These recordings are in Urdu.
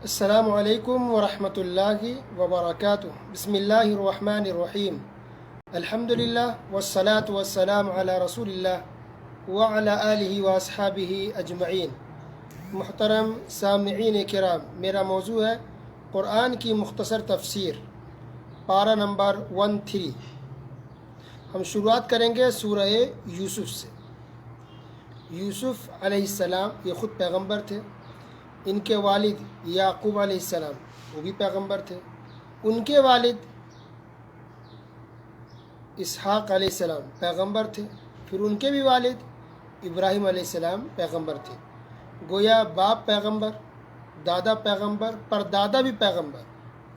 السلام علیکم ورحمۃ اللہ وبرکاتہ۔ بسم اللہ الرحمن الرحیم۔ الحمد للہ والصلاة والسلام علی رسول اللہ وعلی آلہ واصحابہ اجمعین۔ محترم سامعین کرام، میرا موضوع ہے قرآن کی مختصر تفسیر، پارہ نمبر 13۔ ہم شروعات کریں گے سورہ یوسف سے۔ یوسف علیہ السلام یہ خود پیغمبر تھے، ان کے والد یعقوب علیہ السلام وہ بھی پیغمبر تھے، ان کے والد اسحاق علیہ السلام پیغمبر تھے، پھر ان کے بھی والد ابراہیم علیہ السلام پیغمبر تھے۔ گویا باپ پیغمبر، دادا پیغمبر، پردادا بھی پیغمبر،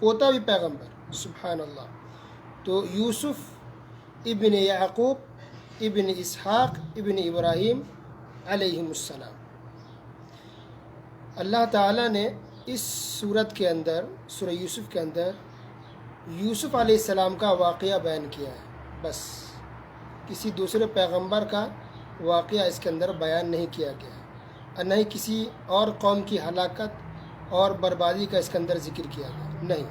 پوتا بھی پیغمبر، سبحان اللہ۔ تو یوسف ابن یعقوب ابن اسحاق ابن ابراہیم علیہم السلام۔ اللہ تعالیٰ نے اس سورت کے اندر، سورہ یوسف کے اندر یوسف علیہ السلام کا واقعہ بیان کیا ہے، بس کسی دوسرے پیغمبر کا واقعہ اس کے اندر بیان نہیں کیا گیا ہے، اور نہ ہی کسی اور قوم کی ہلاکت اور بربادی کا اس کے اندر ذکر کیا گیا نہیں،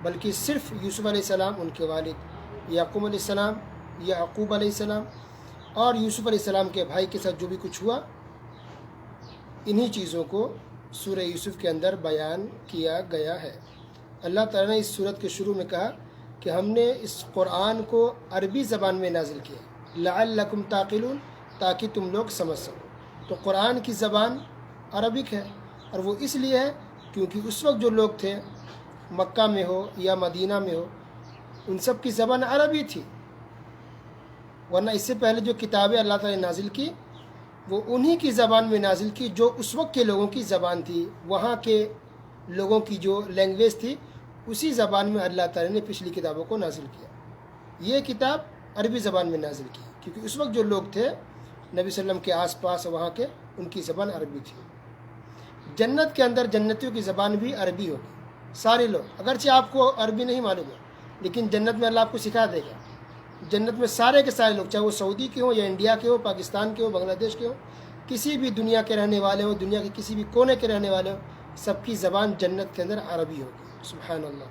بلکہ صرف یوسف علیہ السلام، ان کے والد یعقوب علیہ السلام، یعقوب علیہ السلام اور یوسف علیہ السلام کے بھائی کے ساتھ جو بھی کچھ ہوا، انہی چیزوں کو سورہ یوسف کے اندر بیان کیا گیا ہے۔ اللہ تعالیٰ نے اس سورت کے شروع میں کہا کہ ہم نے اس قرآن کو عربی زبان میں نازل کیا، لعلکم تعقلون، تاکہ تم لوگ سمجھ سکو۔ تو قرآن کی زبان عربک ہے، اور وہ اس لیے ہے کیونکہ اس وقت جو لوگ تھے، مکہ میں ہو یا مدینہ میں ہو، ان سب کی زبان عربی تھی، ورنہ اس سے پہلے جو کتابیں اللہ تعالیٰ نے نازل کی وہ انہی کی زبان میں نازل کی جو اس وقت کے لوگوں کی زبان تھی، وہاں کے لوگوں کی جو لینگویج تھی، اسی زبان میں اللہ تعالیٰ نے پچھلی کتابوں کو نازل کیا۔ یہ کتاب عربی زبان میں نازل کی کیونکہ اس وقت جو لوگ تھے نبی صلی اللہ علیہ وسلم کے آس پاس وہاں کے، ان کی زبان عربی تھی۔ جنت کے اندر جنتیوں کی زبان بھی عربی ہوگی، سارے لوگ، اگرچہ آپ کو عربی نہیں معلوم ہے لیکن جنت میں اللہ آپ کو سکھا دے گا۔ جنت میں سارے کے سارے لوگ، چاہے وہ سعودی کے ہوں یا انڈیا کے ہوں، پاکستان کے ہوں، بنگلہ دیش کے ہوں، کسی بھی دنیا کے رہنے والے ہوں، دنیا کے کسی بھی کونے کے رہنے والے ہوں، سب کی زبان جنت کے اندر عربی ہوگی، سبحان اللہ۔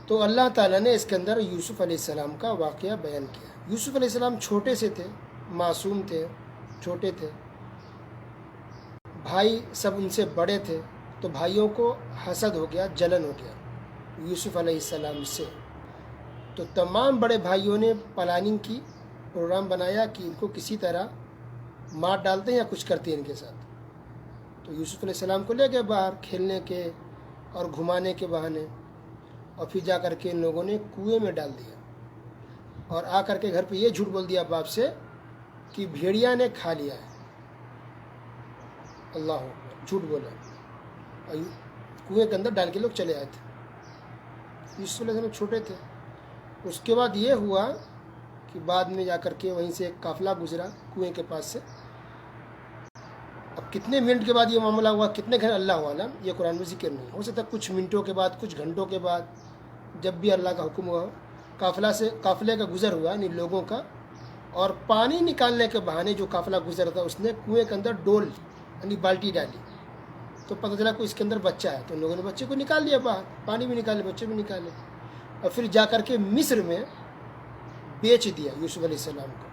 تو اللہ تعالیٰ نے اس کے اندر یوسف علیہ السلام کا واقعہ بیان کیا۔ یوسف علیہ السلام چھوٹے سے تھے، معصوم تھے، چھوٹے تھے، بھائی سب ان سے بڑے تھے، تو بھائیوں کو حسد ہو گیا، جلن ہو گیا یوسف علیہ السلام سے۔ تو تمام بڑے بھائیوں نے پلاننگ کی، پروگرام بنایا کہ ان کو کسی طرح مار ڈالتے ہیں یا کچھ کرتے ہیں ان کے ساتھ۔ تو یوسف علیہ السلام کو لے گئے باہر کھیلنے کے اور گھمانے کے بہانے، اور پھر جا کر کے ان لوگوں نے کنویں میں ڈال دیا، اور آ کر کے گھر پہ یہ جھوٹ بول دیا باپ سے کہ بھیڑیا نے کھا لیا ہے۔ اللہ اکبر، جھوٹ بولا، اور کنویں کے اندر ڈال کے لوگ چلے آئے تھے۔ یوسف علیہ السلام چھوٹے تھے۔ اس کے بعد یہ ہوا کہ بعد میں جا کر کے وہیں سے ایک قافلہ گزرا کنویں کے پاس سے۔ اب کتنے منٹ کے بعد یہ معاملہ ہوا، کتنے گھنٹے، اللہ عالم، یہ قرآن میں ذکر نہیں، ہو سکتا ہے کچھ منٹوں کے بعد، کچھ گھنٹوں کے بعد، جب بھی اللہ کا حکم ہوا، قافلے کا گزر ہوا، یعنی لوگوں کا، اور پانی نکالنے کے بہانے جو قافلہ گزر تھا اس نے کنویں کے اندر ڈول یعنی بالٹی ڈالی، تو پتہ چلا کوئی اس کے اندر بچہ ہے، تو ان لوگوں نے بچے کو نکال لیا باہر، پانی بھی نکالے، بچے بھی نکالے، اور پھر جا کر کے مصر میں بیچ دیا یوسف علیہ السلام کو۔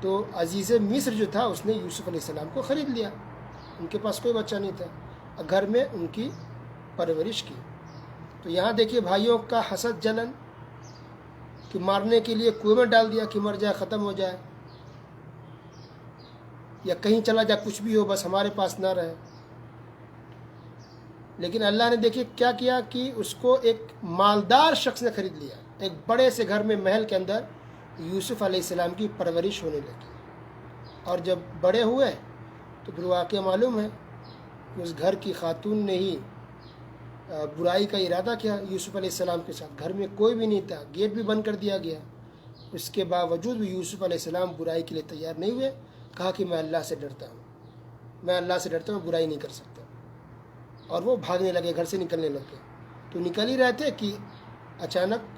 تو عزیز مصر جو تھا اس نے یوسف علیہ السلام کو خرید لیا، ان کے پاس کوئی بچہ نہیں تھا، اور گھر میں ان کی پرورش کی۔ تو یہاں دیکھیے بھائیوں کا حسد، جلن، کہ مارنے کے لیے کنویں میں ڈال دیا کہ مر جائے، ختم ہو جائے، یا کہیں چلا جائے، کچھ بھی ہو، بس ہمارے پاس نہ رہے۔ لیکن اللہ نے دیکھیے کیا کیا کہ اس کو ایک مالدار شخص نے خرید لیا، ایک بڑے سے گھر میں، محل کے اندر یوسف علیہ السلام کی پرورش ہونے لگی، اور جب بڑے ہوئے تو پھر واقعہ معلوم ہے کہ اس گھر کی خاتون نے ہی برائی کا ارادہ کیا یوسف علیہ السلام کے ساتھ۔ گھر میں کوئی بھی نہیں تھا، گیٹ بھی بند کر دیا گیا، اس کے باوجود بھی یوسف علیہ السلام برائی کے لیے تیار نہیں ہوئے، کہا کہ میں اللہ سے ڈرتا ہوں، میں اللہ سے ڈرتا ہوں، برائی نہیں کر سکتا، اور وہ بھاگنے لگے، گھر سے نکلنے لگے۔ تو نکل ہی رہے تھے کہ اچانک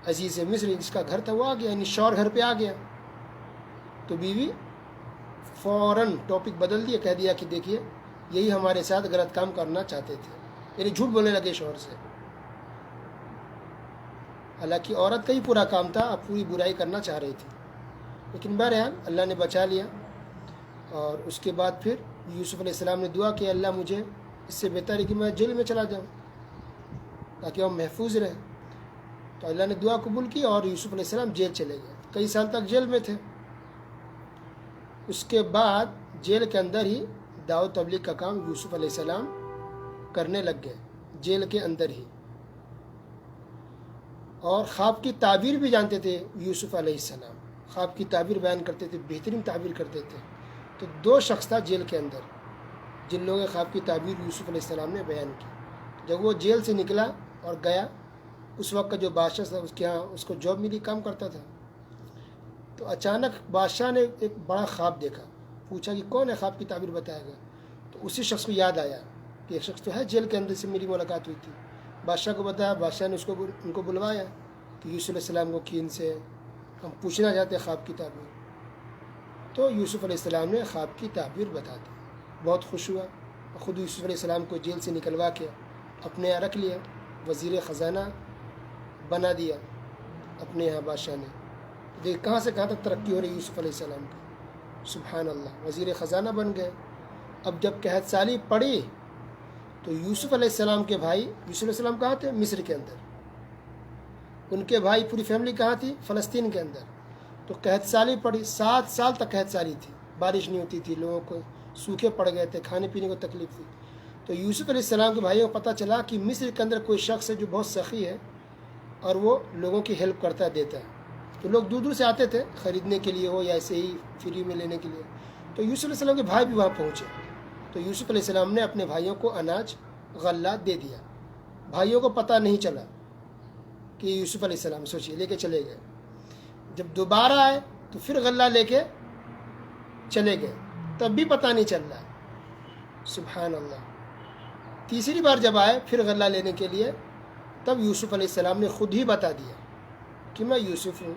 عزیز مصر جس کا گھر تھا وہ آ گیا، یعنی شوہر گھر پہ آ گیا۔ تو بیوی فوراً ٹاپک بدل دیا، کہہ دیا کہ دیکھیے یہی ہمارے ساتھ غلط کام کرنا چاہتے تھے، یعنی جھوٹ بولنے لگے شوہر سے۔ حالانکہ عورت کا ہی پورا کام تھا، اب پوری برائی کرنا چاہ رہی تھی، لیکن بہرحال اللہ نے بچا لیا۔ اور اس کے بعد پھر یوسف علیہ السلام نے دعا کہ اللہ مجھے اس سے بہتر ہے کہ میں جیل میں چلا جاؤں تاکہ ہم محفوظ رہیں۔ تو اللہ نے دعا قبول کی اور یوسف علیہ السلام جیل چلے گئے، کئی سال تک جیل میں تھے۔ اس کے بعد جیل کے اندر ہی دعوت تبلیغ کا کام یوسف علیہ السلام کرنے لگ گئے، جیل کے اندر ہی۔ اور خواب کی تعبیر بھی جانتے تھے یوسف علیہ السلام، خواب کی تعبیر بیان کرتے تھے، بہترین تعبیر کرتے تھے۔ تو 2 شخص تھا جیل کے اندر جن لوگوں نے خواب کی تعبیر یوسف علیہ السلام نے بیان کی۔ جب وہ جیل سے نکلا اور گیا، اس وقت کا جو بادشاہ تھا اس کے ہاں اس کو جاب ملی، کام کرتا تھا۔ تو اچانک بادشاہ نے ایک بڑا خواب دیکھا، پوچھا کہ کون ہے خواب کی تعبیر بتائے گا؟ تو اسی شخص کو یاد آیا کہ ایک شخص تو ہے جیل کے اندر سے میری ملاقات ہوئی تھی۔ بادشاہ کو بتایا، بادشاہ نے ان کو بلوایا کہ یوسف علیہ السلام کو کہ ان سے ہم پوچھنا چاہتے ہیں خواب کی تعبیر۔ تو یوسف علیہ السلام نے خواب کی تعبیر بتا دی، بہت خوش ہوا، خود یوسف علیہ السلام کو جیل سے نکلوا کے اپنے یہاں رکھ لیا، وزیر خزانہ بنا دیا اپنے یہاں بادشاہ نے۔ دیکھ کہاں سے کہاں تک ترقی ہو رہی یوسف علیہ السلام کی، سبحان اللہ، وزیر خزانہ بن گئے۔ اب جب قحط سالی پڑی تو یوسف علیہ السلام کے بھائی، یوسف علیہ السلام کہاں تھے؟ مصر کے اندر۔ ان کے بھائی پوری فیملی کہاں تھی؟ فلسطین کے اندر۔ تو قحط سالی پڑی، 7 سال تک قحط سالی تھی، بارش نہیں ہوتی تھی، لوگوں کو سوکھے پڑ گئے تھے، کھانے پینے کو تکلیف تھی۔ تو یوسف علیہ السلام کے بھائیوں کو پتہ چلا کہ مصر کے اندر کوئی شخص ہے جو بہت سخی ہے اور وہ لوگوں کی ہیلپ کرتا ہے، دیتا ہے۔ تو لوگ دور دور سے آتے تھے خریدنے کے لیے ہو یا ایسے ہی فری میں لینے کے لیے۔ تو یوسف علیہ السلام کے بھائی بھی وہاں پہنچے، تو یوسف علیہ السلام نے اپنے بھائیوں کو اناج غلہ دے دیا۔ بھائیوں کو پتہ نہیں چلا کہ یوسف علیہ السلام، سوچیے، لے کے چلے گئے۔ جب دوبارہ آئے تو پھر غلہ لے کے چلے گئے، تب بھی پتہ نہیں چل رہا، سبحان اللہ۔ تیسری بار جب آئے پھر غلہ لینے کے لیے، تب یوسف علیہ السلام نے خود ہی بتا دیا کہ میں یوسف ہوں،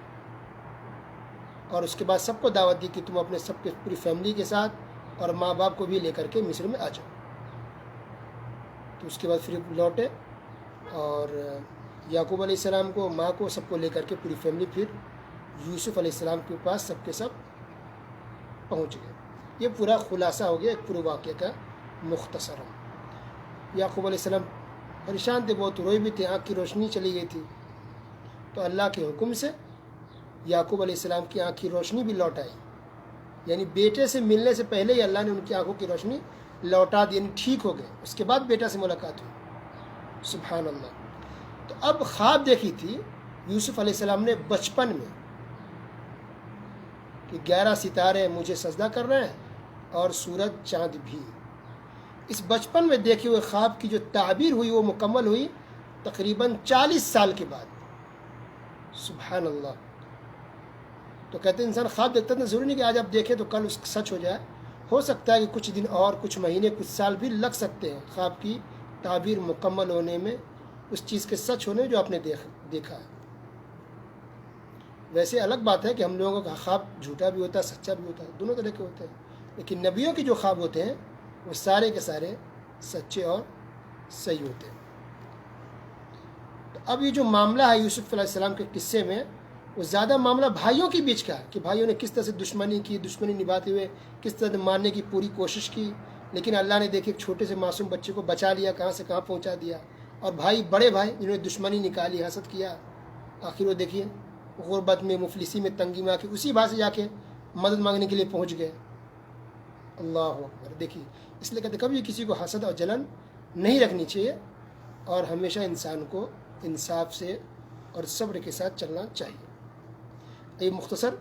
اور اس کے بعد سب کو دعوت دی کہ تم اپنے سب کے پوری فیملی کے ساتھ اور ماں باپ کو بھی لے کر کے مصر میں آ جاؤ۔ تو اس کے بعد پھر لوٹے اور یعقوب علیہ السلام کو، ماں کو، سب کو لے کر کے پوری فیملی پھر یوسف علیہ السلام کے پاس سب کے سب پہنچ گئے۔ یہ پورا خلاصہ ہو گیا ایک پورے واقعے کا مختصر۔ یعقوب علیہ السلام پریشان تھے، بہت روئے بھی تھے، آنکھ کی روشنی چلی گئی تھی۔ تو اللہ کے حکم سے یعقوب علیہ السلام کی آنکھ کی روشنی بھی لوٹ آئی، یعنی بیٹے سے ملنے سے پہلے ہی اللہ نے ان کی آنکھوں کی روشنی لوٹا دی، یعنی ٹھیک ہو گئے۔ اس کے بعد بیٹا سے ملاقات ہوئی، سبحان اللہ۔ تو اب خواب دیکھی تھی یوسف علیہ السلام نے بچپن میں کہ 11 ستارے مجھے سجدہ کر رہے ہیں اور سورج چاند بھی۔ اس بچپن میں دیکھے ہوئے خواب کی جو تعبیر ہوئی وہ مکمل ہوئی تقریباً 40 سال کے بعد، سبحان اللہ۔ تو کہتے ہیں انسان خواب دیکھتا ہے، ضروری نہیں کہ آج آپ دیکھیں تو کل اس سچ ہو جائے، ہو سکتا ہے کہ کچھ دن اور، کچھ مہینے، کچھ سال بھی لگ سکتے ہیں خواب کی تعبیر مکمل ہونے میں، اس چیز کے سچ ہونے جو آپ نے دیکھا ہے۔ ویسے الگ بات ہے کہ ہم لوگوں کا خواب جھوٹا بھی ہوتا ہے، سچا بھی ہوتا ہے، دونوں طرح کے ہوتے ہیں، لیکن نبیوں کے جو خواب ہوتے ہیں وہ سارے کے سارے سچے اور صحیح ہوتے ہیں۔ تو اب یہ جو معاملہ ہے یوسف علیہ السلام کے قصے میں، وہ زیادہ معاملہ بھائیوں کے بیچ کا ہے کہ بھائیوں نے کس طرح سے دشمنی کی، دشمنی نبھاتے ہوئے کس طرح سے مارنے کی پوری کوشش کی، لیکن اللہ نے دیکھے ایک چھوٹے سے معصوم بچے کو بچا لیا، کہاں سے کہاں پہنچا دیا۔ اور بھائی، بڑے بھائی جنہوں نے دشمنی نکالی، حسد کیا، آخر وہ دیکھیے غربت میں، مفلسی میں، تنگی میں آ کے اسی بات سے جا کے مدد مانگنے کے لیے پہنچ گئے۔ اللہ اکبر۔ دیکھیے، اس لیے کہتے کبھی کسی کو حسد اور جلن نہیں رکھنی چاہیے، اور ہمیشہ انسان کو انصاف سے اور صبر کے ساتھ چلنا چاہیے۔ یہ مختصر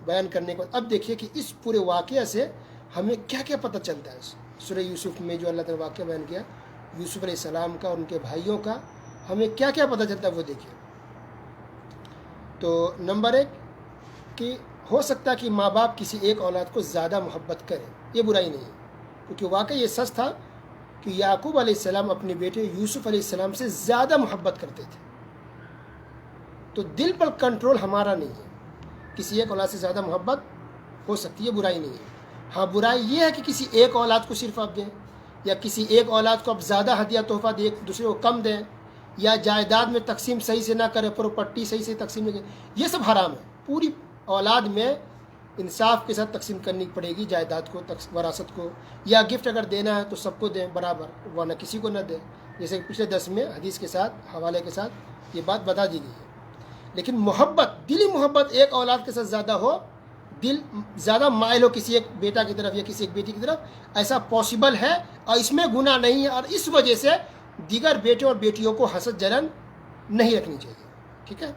بیان کرنے کے بعد اب دیکھیے کہ اس پورے واقعہ سے ہمیں کیا کیا پتہ چلتا ہے۔ سورہ یوسف میں جو اللہ تعالیٰ نے واقعہ بیان کیا یوسف علیہ السلام کا اور ان کے بھائیوں کا، ہمیں کیا کیا پتہ چلتا ہے وہ دیکھیے۔ تو نمبر 1 کہ ہو سکتا ہے کہ ماں باپ کسی ایک اولاد کو زیادہ محبت کریں، یہ برائی نہیں ہے، کیونکہ واقعی یہ سچ تھا کہ یعقوب علیہ السلام اپنے بیٹے یوسف علیہ السلام سے زیادہ محبت کرتے تھے۔ تو دل پر کنٹرول ہمارا نہیں ہے، کسی ایک اولاد سے زیادہ محبت ہو سکتی ہے، برائی نہیں ہے، ہاں برائی یہ ہے کہ کسی ایک اولاد کو صرف آپ دیں، یا کسی ایک اولاد کو آپ زیادہ ہدیہ تحفہ دیں، ایک دوسرے کو کم دیں، یا جائیداد میں تقسیم صحیح سے نہ کریں، پراپرٹی صحیح سے تقسیم نہ کریں، یہ سب حرام ہے۔ پوری اولاد میں انصاف کے ساتھ تقسیم کرنی پڑے گی جائیداد کو، وراثت کو، یا گفٹ اگر دینا ہے تو سب کو دیں برابر، ورنہ کسی کو نہ دیں، جیسے کہ پچھلے درس میں حدیث کے ساتھ حوالے کے ساتھ یہ بات بتا دی گئی ہے۔ لیکن محبت، دلی محبت ایک اولاد کے ساتھ زیادہ ہو، دل زیادہ مائل ہو کسی ایک بیٹا کی طرف یا کسی ایک بیٹی کی طرف، ایسا پاسبل ہے اور اس میں گناہ نہیں ہے، اور اس وجہ سے دیگر بیٹے اور بیٹیوں کو حسد جلن نہیں رکھنی چاہیے، ٹھیک ہے۔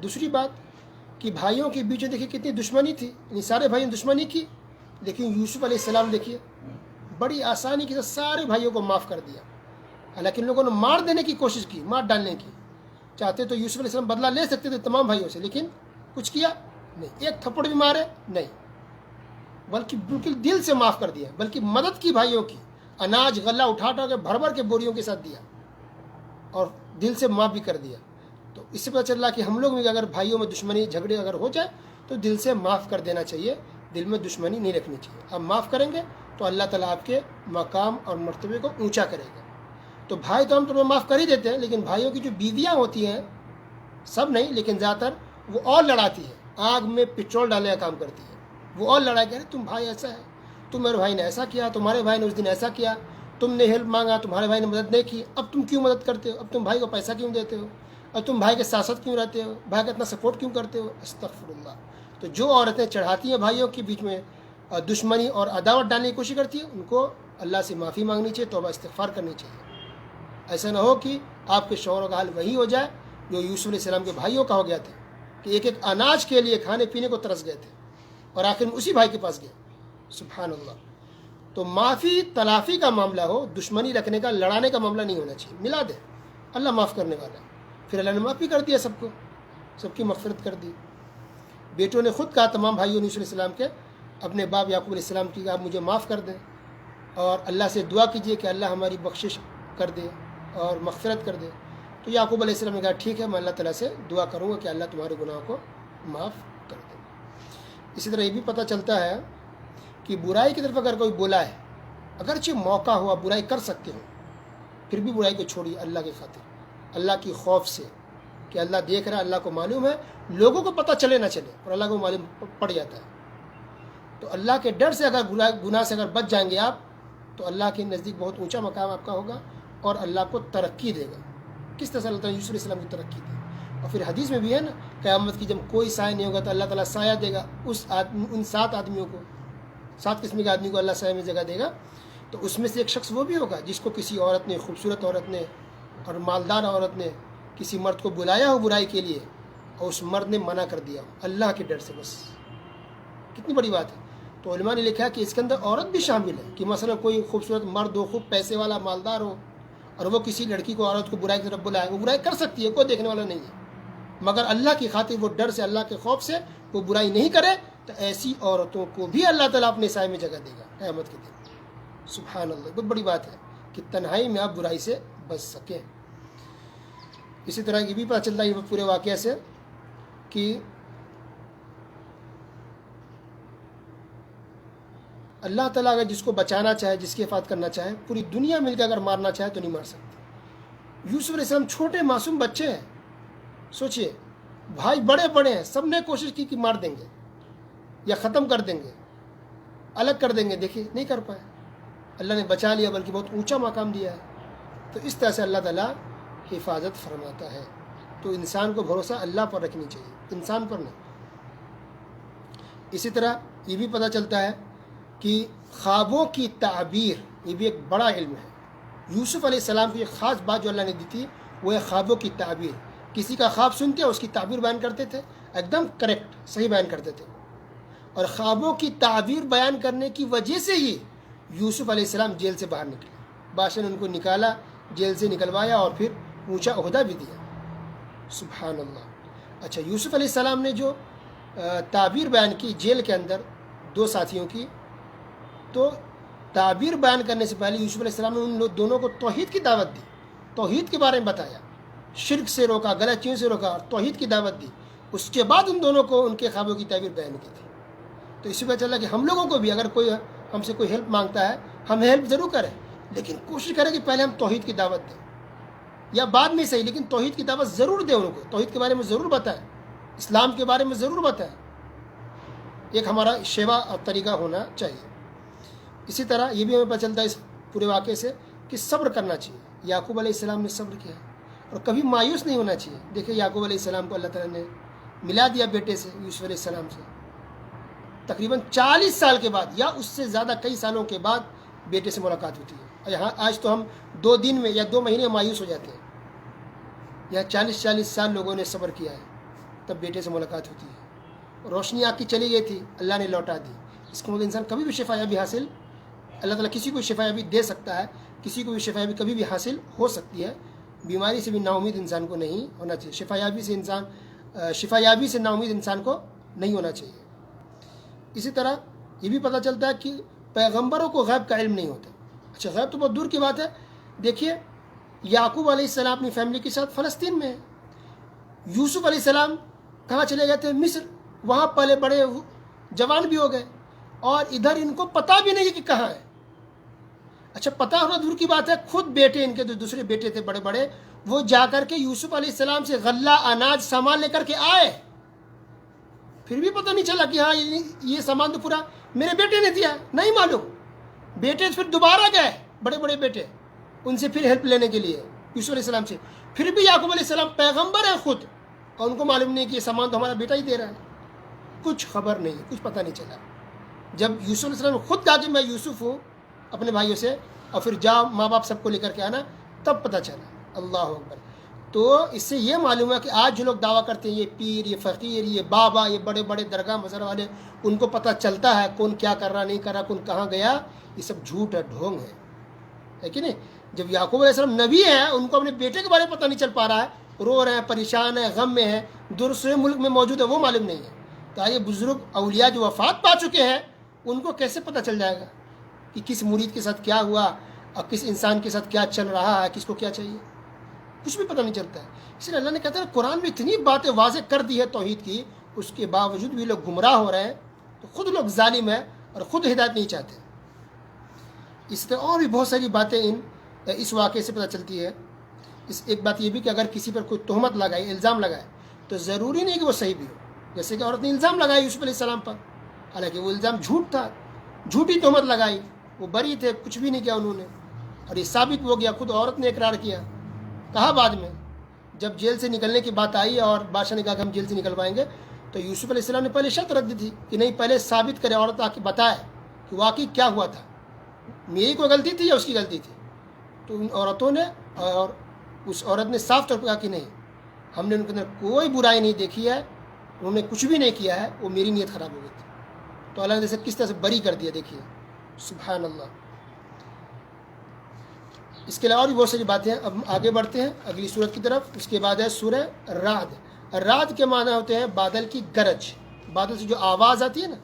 دوسری بات کہ بھائیوں کے بیچ میں دیکھیے کتنی دشمنی تھی، یعنی سارے بھائیوں نے دشمنی کی، لیکن یوسف علیہ السلام دیکھیے بڑی آسانی کے ساتھ سارے بھائیوں کو معاف کر دیا۔ حالانکہ ان لوگوں نے مار دینے کی کوشش کی، مار ڈالنے کی، چاہتے تو یوسف علیہ السلام بدلہ لے سکتے تھے تمام بھائیوں سے، لیکن کچھ کیا نہیں، ایک تھپڑ بھی مارے نہیں، بلکہ بالکل دل سے معاف کر دیا، بلکہ مدد کی بھائیوں کی، اناج غلہ اٹھا کے بھر بھر کے بوریوں کے ساتھ دیا، اور دل سے معاف بھی کر دیا۔ تو اس سے پتہ چل رہا کہ ہم لوگ بھی اگر بھائیوں میں دشمنی جھگڑے اگر ہو جائے تو دل سے معاف کر دینا چاہیے، دل میں دشمنی نہیں رکھنی چاہیے۔ آپ معاف کریں گے تو اللہ تعالیٰ آپ کے مقام اور مرتبے کو اونچا کرے گا۔ تو بھائی تو ہم تو معاف کر ہی دیتے ہیں، لیکن بھائیوں کی جو بیویاں ہوتی ہیں، سب نہیں لیکن زیادہ تر، وہ اور لڑاتی ہے، آگ میں پٹرول ڈالنے کا کام کرتی ہے، وہ اور لڑائی کرے، تم بھائی ایسا ہے، تمہارے بھائی نے ایسا کیا، تمہارے بھائی نے اس دن ایسا کیا، تم نے ہیلپ مانگا، تمہارے بھائی نے مدد نہیں کی، اب تم کیوں مدد کرتے ہو، اب تم بھائی کو پیسہ کیوں دیتے ہو، اب تم بھائی کے ساتھ ساتھ کیوں رہتے ہو، بھائی کا اتنا سپورٹ کیوں کرتے ہو، استغفر اللہ۔ تو جو عورتیں چڑھاتی ہیں بھائیوں کے بیچ میں دشمنی اور عداوت ڈالنے کی کوشش کرتی ہیں، ان کو اللہ سے معافی مانگنی چاہیے، توبہ استغفار کرنی چاہیے۔ ایسا نہ ہو کہ آپ کے شوہروں کا حال وہی ہو جائے جو یوسف علیہ السلام کے بھائیوں کا ہو گیا تھا، کہ ایک ایک اناج کے لیے کھانے پینے کو ترس گئے تھے اور آخر میں اسی بھائی کے پاس گئے، سبحان اللہ۔ تو معافی تلافی کا معاملہ ہو، دشمنی رکھنے کا، لڑانے کا معاملہ نہیں ہونا چاہیے، ملا دے، اللہ معاف کرنے والا ہے۔ پھر اللہ نے معاف بھی کر دیا سب کو، سب کی مغفرت کر دی۔ بیٹوں نے خود کہا، تمام بھائیوں نے یوسف علیہ السلام کے، اپنے باپ یعقوب علیہ السلام کی، آپ مجھے معاف کر دیں اور اللہ سے دعا کیجئے کہ اللہ ہماری بخشش کر دے اور مغفرت کر دے۔ تو یعقوب علیہ السلام نے کہا ٹھیک ہے، میں اللہ تعالیٰ سے دعا کروں گا کہ اللہ تمہارے گناہوں کو معاف کر دے۔ اسی طرح یہ بھی پتہ چلتا ہے کہ برائی کی طرف اگر کوئی بولا ہے، اگرچہ موقع ہوا برائی کر سکتے ہو، پھر بھی برائی کو چھوڑیے اللہ کی خاطر، اللہ کی خوف سے، کہ اللہ دیکھ رہا ہے، اللہ کو معلوم ہے، لوگوں کو پتہ چلے نہ چلے اور اللہ کو معلوم پڑ جاتا ہے۔ تو اللہ کے ڈر سے اگر گناہ سے اگر بچ جائیں گے آپ، تو اللہ کے نزدیک بہت اونچا مقام آپ کا ہوگا اور اللہ کو ترقی دے گا۔ کس طرح سے اللہ تعالیٰ یوسف علیہ السلام کی ترقی دی، اور پھر حدیث میں بھی ہے نا، قیامت کی جب کوئی سایہ نہیں ہوگا تو اللہ تعالیٰ سایہ دے گا ان 7 آدمیوں کو، 7 قسم کے آدمی کو اللہ سایہ میں جگہ دے گا۔ تو اس میں سے ایک شخص وہ بھی ہوگا جس کو کسی عورت نے، خوبصورت عورت نے اور مالدار عورت نے کسی مرد کو بلایا ہو برائی کے لیے اور اس مرد نے منع کر دیا ہو اللہ کے ڈر سے، بس کتنی بڑی بات ہے۔ تو علماء نے لکھا کہ اس کے اندر عورت بھی شامل ہے، کہ مثلا کوئی خوبصورت مرد ہو، خوب پیسے والا مالدار ہو، اور وہ کسی لڑکی کو، عورت کو برائی کی طرف بلائے، وہ برائی کر سکتی ہے، کوئی دیکھنے والا نہیں ہے، مگر اللہ کی خاطر وہ ڈر سے، اللہ کے خوف سے وہ برائی نہیں کرے، تو ایسی عورتوں کو بھی اللہ تعالیٰ اپنے سائے میں جگہ دے گا قیامت کے دن۔ سبحان اللہ، بہت بڑی بات ہے کہ تنہائی میں آپ برائی سے بچ سکیں۔ اسی طرح یہ بھی پتہ چلتا ہے پورے واقعہ سے کہ اللہ تعالیٰ اگر جس کو بچانا چاہے، جس کی حفاظت کرنا چاہے، پوری دنیا مل کے اگر مارنا چاہے تو نہیں مار سکتے۔ یوسف علیہ السلام چھوٹے معصوم بچے ہیں، سوچئے بھائی بڑے بڑے ہیں، سب نے کوشش کی کہ مار دیں گے یا ختم کر دیں گے، الگ کر دیں گے، دیکھیے نہیں کر پائے، اللہ نے بچا لیا، بلکہ بہت اونچا مقام دیا ہے۔ تو اس طرح سے اللہ تعالیٰ حفاظت فرماتا ہے۔ تو انسان کو بھروسہ اللہ پر رکھنی چاہیے، انسان پر نہیں۔ اسی طرح یہ بھی پتہ چلتا ہے کہ خوابوں کی تعبیر، یہ بھی ایک بڑا علم ہے۔ یوسف علیہ السلام کی ایک خاص بات جو اللہ نے دی تھی، وہ ہے خوابوں کی تعبیر۔ کسی کا خواب سنتے اس کی تعبیر بیان کرتے تھے، ایک دم کریکٹ، صحیح بیان کرتے تھے، اور خوابوں کی تعبیر بیان کرنے کی وجہ سے ہی یوسف علیہ السلام جیل سے باہر نکلے، بادشاہ نے ان کو نکالا، جیل سے نکلوایا اور پھر اونچا عہدہ بھی دیا، سبحان اللہ۔ اچھا، یوسف علیہ السلام نے جو تعبیر بیان کی جیل کے اندر 2 ساتھیوں کی، تو تعبیر بیان کرنے سے پہلے یوسف علیہ السلام نے ان دونوں کو توحید کی دعوت دی، توحید کے بارے میں بتایا، شرک سے روکا، غلط چیزوں سے روکا اور توحید کی دعوت دی۔ اس کے بعد ان دونوں کو ان کے خوابوں کی تعبیر بیان کی تھی۔ تو اسی وجہ چلا کہ ہم لوگوں کو بھی اگر کوئی ہم سے کوئی ہیلپ مانگتا ہے ہم ہیلپ ضرور کریں، لیکن کوشش کریں کہ پہلے ہم توحید کی دعوت دیں، یا بعد میں صحیح لیکن توحید کی دعوت ضرور دیں، ان کو توحید کے بارے میں ضرور بتائیں، اسلام کے بارے میں ضرور بتائیں، ایک ہمارا شیوا اور طریقہ ہونا چاہیے۔ اسی طرح یہ بھی ہمیں پتہ چلتا ہے اس پورے واقعے سے کہ صبر کرنا چاہیے۔ یعقوب علیہ السلام نے صبر کیا اور کبھی مایوس نہیں ہونا چاہیے۔ دیکھیں یعقوب علیہ السلام کو اللہ تعالیٰ نے ملا دیا بیٹے سے، یوسف علیہ السلام سے، تقریباً 40 سال کے بعد یا اس سے زیادہ کئی سالوں کے بعد بیٹے سے ملاقات ہوتی ہے۔ اور یہاں آج تو ہم 2 دن میں یا 2 مہینے میں مایوس ہو جاتے ہیں، یہاں 40 سال لوگوں نے صبر کیا ہے، تب بیٹے سے ملاقات ہوتی ہے۔ روشنی آگ کی چلی گئی تھی، اللہ نے لوٹا دی۔ اس کو مطلب انسان کبھی بھی شفا یابی حاصل، اللہ تعالیٰ کسی کو شفا یابی دے سکتا ہے، کسی کو بھی شفا یابی کبھی بھی حاصل ہو سکتی ہے۔ بیماری سے بھی نا امید انسان کو نہیں ہونا چاہیے، شفا یابی سے نا امید انسان کو نہیں ہونا چاہیے۔ اسی طرح یہ بھی پتہ چلتا ہے کہ پیغمبروں کو غیب کا علم نہیں ہوتا۔ اچھا غیب تو بہت دور کی بات ہے۔ دیکھیے یعقوب علیہ السلام اپنی فیملی کے ساتھ فلسطین میں ہے، یوسف علیہ السلام کہاں چلے گئے تھے؟ مصر، وہاں پلے بڑے جوان بھی ہو گئے، اور ادھر ان کو پتہ بھی نہیں کہ کہاں ہے۔ اچھا پتہ ہونا دور کی بات ہے، خود بیٹے ان کے جو دوسرے بیٹے تھے بڑے بڑے، وہ جا کر کے یوسف علیہ السلام سے غلہ اناج سامان لے کر کے آئے، پھر بھی پتہ نہیں چلا کہ ہاں یہ سامان تو پورا میرے بیٹے نے دیا، نہیں معلوم۔ بیٹے پھر دوبارہ گئے، بڑے بڑے بیٹے، ان سے پھر ہیلپ لینے کے لیے یوسف علیہ السلام سے، پھر بھی یعقوب علیہ السلام پیغمبر ہیں خود، اور ان کو معلوم نہیں کہ یہ سامان تو ہمارا بیٹا ہی دے رہا ہے، کچھ خبر نہیں، کچھ پتہ نہیں چلا۔ جب یوسف علیہ السلام خود کہا کہ میں یوسف ہوں اپنے بھائیوں سے، اور پھر جاؤ ماں باپ سب کو لے کر کے آنا، تب پتہ چلا۔ اللہ اکبر۔ تو اس سے یہ معلوم ہے کہ آج جو لوگ دعویٰ کرتے ہیں یہ پیر، یہ فقیر، یہ بابا، یہ بڑے بڑے درگاہ مزار والے، ان کو پتہ چلتا ہے کون کیا کر رہا نہیں کر رہا، کون کہاں گیا، یہ سب جھوٹ ہے، ڈھونگ ہے کہ نہیں؟ جب یعقوب علیہ السلام نبی ہیں، ان کو اپنے بیٹے کے بارے میں پتہ نہیں چل پا رہا ہے، رو رہے ہیں، پریشان ہیں، غم میں ہیں، دوسرے ملک میں موجود ہے، وہ معلوم نہیں ہے، تو یہ بزرگ اولیاء جو وفات پا چکے ہیں ان کو کیسے پتہ چل جائے گا کہ کس مرید کے ساتھ کیا ہوا اور کس انسان کے ساتھ کیا چل رہا ہے، کس کو کیا چاہیے، کچھ بھی پتہ نہیں چلتا ہے۔ اس لیے اللہ نے کہتا ہے قرآن میں اتنی باتیں واضح کر دی ہے توحید کی، اس کے باوجود بھی لوگ گمراہ ہو رہے ہیں، تو خود لوگ ظالم ہیں اور خود ہدایت نہیں چاہتے۔ اس طرح اور بھی بہت ساری باتیں اس واقعے سے پتہ چلتی ہے۔ ایک بات یہ بھی کہ اگر کسی پر کوئی تہمت لگائے، الزام لگائے، تو ضروری نہیں کہ وہ صحیح بھی ہو۔ جیسے کہ عورت نے الزام لگایا یوسف علیہ السلام پر، حالانکہ وہ الزام جھوٹ تھا، جھوٹی تہمت لگائی، وہ بری تھے، کچھ بھی نہیں کیا انہوں نے، اور یہ ثابت ہو گیا، خود عورت نے اقرار کیا۔ کہا بعد میں جب جیل سے نکلنے کی بات آئی اور بادشاہ نے کہا کہ ہم جیل سے نکلوائیں گے، تو یوسف علیہ السلام نے پہلے شرط رکھ دی تھی کہ نہیں، پہلے ثابت کرے، عورت آ کے بتائے کہ واقعی کیا ہوا تھا، میری کوئی غلطی تھی یا اس کی غلطی تھی۔ تو ان عورتوں نے اور اس عورت نے صاف طور پر کہا کہ نہیں، ہم نے ان کے اندر کوئی برائی نہیں دیکھی ہے، انہوں نے کچھ بھی نہیں کیا ہے، وہ میری نیت خراب ہو گئی تھی۔ تو اللہ نے جیسے کس طرح سے بری کر دیا، دیکھیے سبحان اللہ۔ اس کے علاوہ اور بھی بہت ساری باتیں ہیں۔ اب آگے بڑھتے ہیں اگلی سورت کی طرف۔ اس کے بعد ہے سورہ رعد۔ رعد کے معنی ہوتے ہیں بادل کی گرج، بادل سے جو آواز آتی ہے نا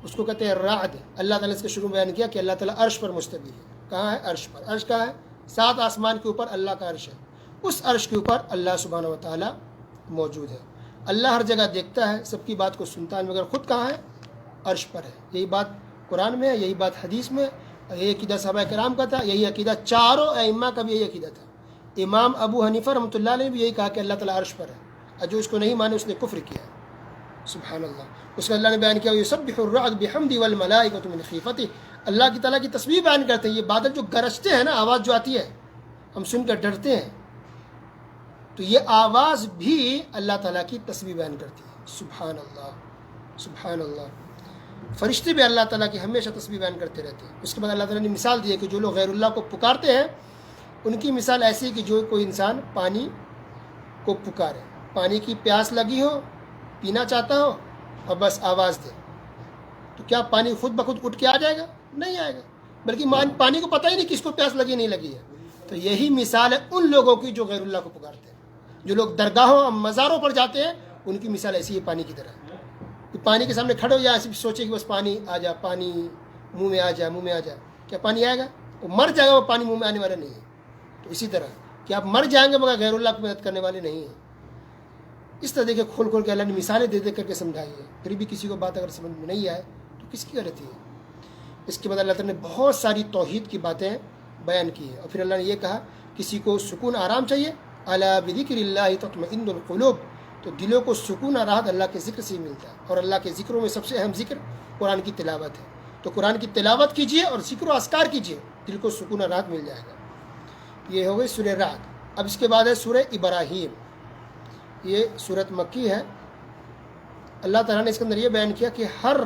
اس کو کہتے ہیں رعد۔ اللہ تعالیٰ نے اس کے شروع میں بیان کیا کہ اللہ تعالیٰ عرش پر مستوی ہے۔ کہاں ہے؟ عرش پر۔ عرش کہاں ہے؟ 7 آسمان کے اوپر اللہ کا عرش ہے، اس عرش کے اوپر اللہ سبحانہ و تعالیٰ موجود ہے۔ اللہ ہر جگہ دیکھتا ہے، سب کی بات کو سنتا ہے، مگر خود کہاں ہے؟ عرش پر ہے۔ یہی بات قرآن میں ہے، یہی بات حدیث میں، یہی عقیدہ صحابہ کرام کا تھا، یہی عقیدہ چاروں ائمہ کا بھی یہی عقیدہ تھا۔ امام ابو حنیفہ رحمۃ اللہ علیہ نے بھی یہی کہا کہ اللہ تعالیٰ عرش پر ہے، اور جو اس کو نہیں مانے اس نے کفر کیا ہے۔ سبحان اللہ۔ اس کا اللہ نے بیان کیا یسبح الرعد بحمدہ والملائکۃ من خیفتہ، اللہ کی تعالیٰ کی تسبیح بیان کرتے ہیں۔ یہ بادل جو گرجتے ہیں نا، آواز جو آتی ہے ہم سن کر ڈرتے ہیں، تو یہ آواز بھی اللہ تعالیٰ کی تسبیح بیان کرتی ہے۔ سبحان اللہ، سبحان اللہ۔ فرشتے بھی اللہ تعالیٰ کی ہمیشہ تسبیح بیان کرتے رہتے ہیں۔ اس کے بعد اللہ تعالیٰ نے مثال دی ہے کہ جو لوگ غیر اللہ کو پکارتے ہیں ان کی مثال ایسی ہے کہ جو کوئی انسان پانی کو پکارے، پانی کی پیاس لگی ہو، پینا چاہتا ہو، اور بس آواز دے، تو کیا پانی خود بخود اٹھ کے آ جائے گا؟ نہیں آئے گا، بلکہ پانی کو پتہ ہی نہیں کس کو پیاس لگی نہیں لگی ہے۔ تو یہی مثال ہے ان لوگوں کی جو غیر اللہ کو پکارتے ہیں۔ جو لوگ درگاہوں اور مزاروں پر جاتے ہیں ان کی مثال ایسی ہے پانی کی طرح، کہ پانی کے سامنے کھڑے ہو جائے، ایسے سوچے کہ بس پانی آ جائے، پانی منہ میں آ جائے، منہ میں آ جائے، کیا پانی آئے گا؟ وہ مر جائے گا، وہ پانی منہ میں آنے والا نہیں ہے۔ تو اسی طرح کہ آپ مر جائیں گے مگر غیر اللہ کی مدد کرنے والے نہیں ہیں۔ اس طرح کے کھول کھول کے اللہ نے مثالیں دے دے کر کے سمجھائی ہے، پھر بھی کسی کو بات اگر سمجھ میں نہیں آئے تو کس کی غلطی ہے؟ اس کے بعد اللہ تعالیٰ نے بہت ساری توحید کی باتیں بیان کی ہیں، اور پھر اللہ نے یہ کہا کسی کو سکون آرام چاہیے، الا بذکر اللہ تطمئن القلوب، تو دلوں کو سکون اور راحت اللہ کے ذکر سے ہی ملتا ہے، اور اللہ کے ذکروں میں سب سے اہم ذکر قرآن کی تلاوت ہے، تو قرآن کی تلاوت کیجیے اور ذکر و اذکار کیجیے، دل کو سکون اور راحت مل جائے گا۔ یہ ہو گئی سورہ رعد۔ اب اس کے بعد ہے سورہ ابراہیم، یہ سورت مکی ہے۔ اللہ تعالیٰ نے اس کے اندر یہ بیان کیا کہ ہر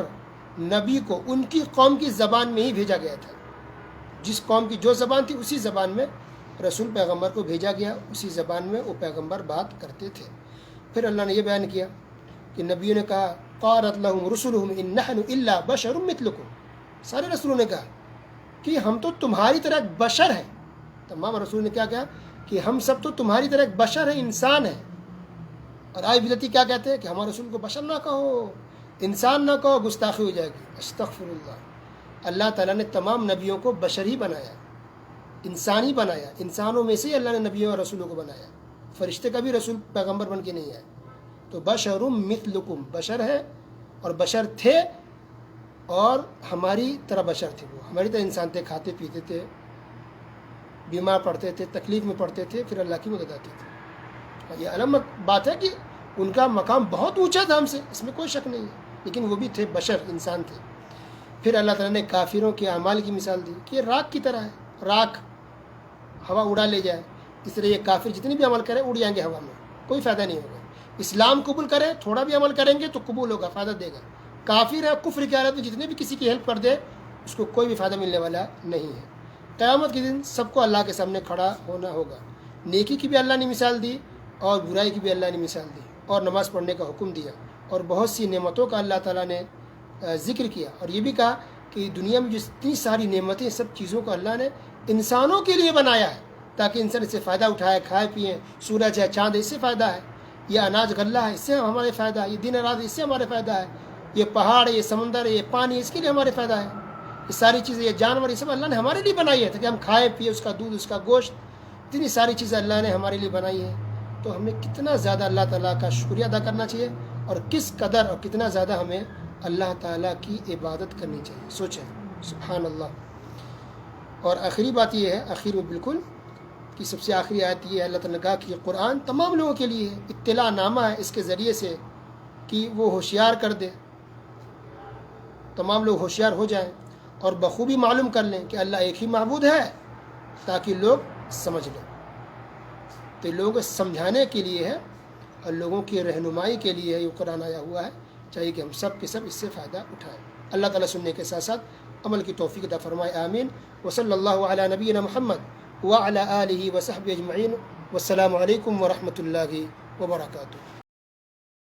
نبی کو ان کی قوم کی زبان میں ہی بھیجا گیا تھا، جس قوم کی جو زبان تھی اسی زبان میں رسول پیغمبر کو بھیجا گیا، اسی زبان میں وہ پیغمبر بات کرتے تھے۔ پھر اللہ نے یہ بیان کیا کہ نبیوں نے کہا قالت لهم رسلهم ان نحن الا بشر مثلكم، سارے رسولوں نے کہا کہ ہم تو تمہاری طرح ایک بشر ہیں، تمام رسول نے کیا کہا کہ ہم سب تو تمہاری طرح ایک بشر ہیں، انسان ہیں۔ اور آج بدعتی کیا کہتے ہیں کہ ہمارے رسول کو بشر نہ کہو، انسان نہ کہو، گستاخی ہو جائے گی۔ استغفر اللہ، اللہ تعالیٰ نے تمام نبیوں کو بشر ہی بنایا، انسان ہی بنایا، انسانوں میں سے ہی اللہ نے نبیوں اور رسولوں کو بنایا، فرشتے کا بھی رسول پیغمبر بن کے نہیں آئے۔ تو بشر مثلکم، بشر ہے اور بشر تھے اور ہماری طرح بشر تھے، وہ ہماری طرح انسان تھے، کھاتے پیتے تھے، بیمار پڑتے تھے، تکلیف میں پڑتے تھے، پھر اللہ کی مدد آتی تھی۔ یہ الگ بات ہے کہ ان کا مقام بہت اونچا تھا ہم سے، اس میں کوئی شک نہیں ہے، لیکن وہ بھی تھے بشر، انسان تھے۔ پھر اللہ تعالیٰ نے کافروں کے اعمال کی مثال دی کہ یہ راکھ کی طرح ہے، راکھ ہوا اڑا لے جائے، اس طرح یہ کافر جتنے بھی عمل کریں اڑ جائیں گے ہوا میں، کوئی فائدہ نہیں ہوگا۔ اسلام قبول کریں، تھوڑا بھی عمل کریں گے تو قبول ہوگا، فائدہ دے گا۔ کافر ہے، کفر کی حالت میں جتنے بھی کسی کی ہیلپ کر دے اس کو کوئی بھی فائدہ ملنے والا نہیں ہے۔ قیامت کے دن سب کو اللہ کے سامنے کھڑا ہونا ہوگا، نیکی کی بھی اللہ نے مثال دی اور برائی کی بھی اللہ نے مثال دی، اور نماز پڑھنے کا حکم دیا، اور بہت سی نعمتوں کا اللہ تعالیٰ نے ذکر کیا، اور یہ بھی کہا کہ دنیا میں جتنی ساری نعمتیں، سب چیزوں کو اللہ نے انسانوں کے لیے بنایا ہے تاکہ انسان اس سے فائدہ اٹھائے، کھائے پئیں۔ سورج ہے، چاند ہے، اس سے فائدہ ہے، یہ اناج غلہ ہے، اس سے ہمارے فائدہ ہے، یہ دن رات اس سے ہمارے فائدہ ہے، یہ پہاڑ، یہ سمندر، یہ پانی، اس کے لیے ہمارے فائدہ ہے۔ یہ ساری چیزیں، یہ جانور، یہ سب اللہ نے ہمارے لیے بنائی ہے تاکہ ہم کھائے پیے، اس کا دودھ، اس کا گوشت، اتنی ساری چیزیں اللہ نے ہمارے لیے بنائی ہیں۔ تو ہمیں کتنا زیادہ اللہ تعالیٰ کا شکریہ ادا کرنا چاہیے، اور کس قدر اور کتنا زیادہ ہمیں اللہ تعالیٰ کی عبادت کرنی چاہیے، سوچیں، سبحان اللہ۔ اور آخری بات یہ ہے، آخر میں بالکل کہ سب سے آخری آیت یہ ہے، اللہ تعالیٰ نے کہا کہ یہ قرآن تمام لوگوں کے لیے ہے، اطلاع نامہ ہے، اس کے ذریعے سے کہ وہ ہوشیار کر دے، تمام لوگ ہوشیار ہو جائیں اور بخوبی معلوم کر لیں کہ اللہ ایک ہی معبود ہے، تاکہ لوگ سمجھ لیں۔ تو لوگوں کو سمجھانے کے لیے ہے اور لوگوں کی رہنمائی کے لیے یہ قرآن آیا ہوا ہے، چاہیے کہ ہم سب کے سب اس سے فائدہ اٹھائیں۔ اللہ تعالیٰ سننے کے ساتھ ساتھ عمل کی توفیق عطا فرمائے، آمین۔ وصلی اللہ علی نبینا محمد وعلی آلہ وصحبہ اجمعین، والسلام علیکم ورحمۃ اللہ وبرکاتہ۔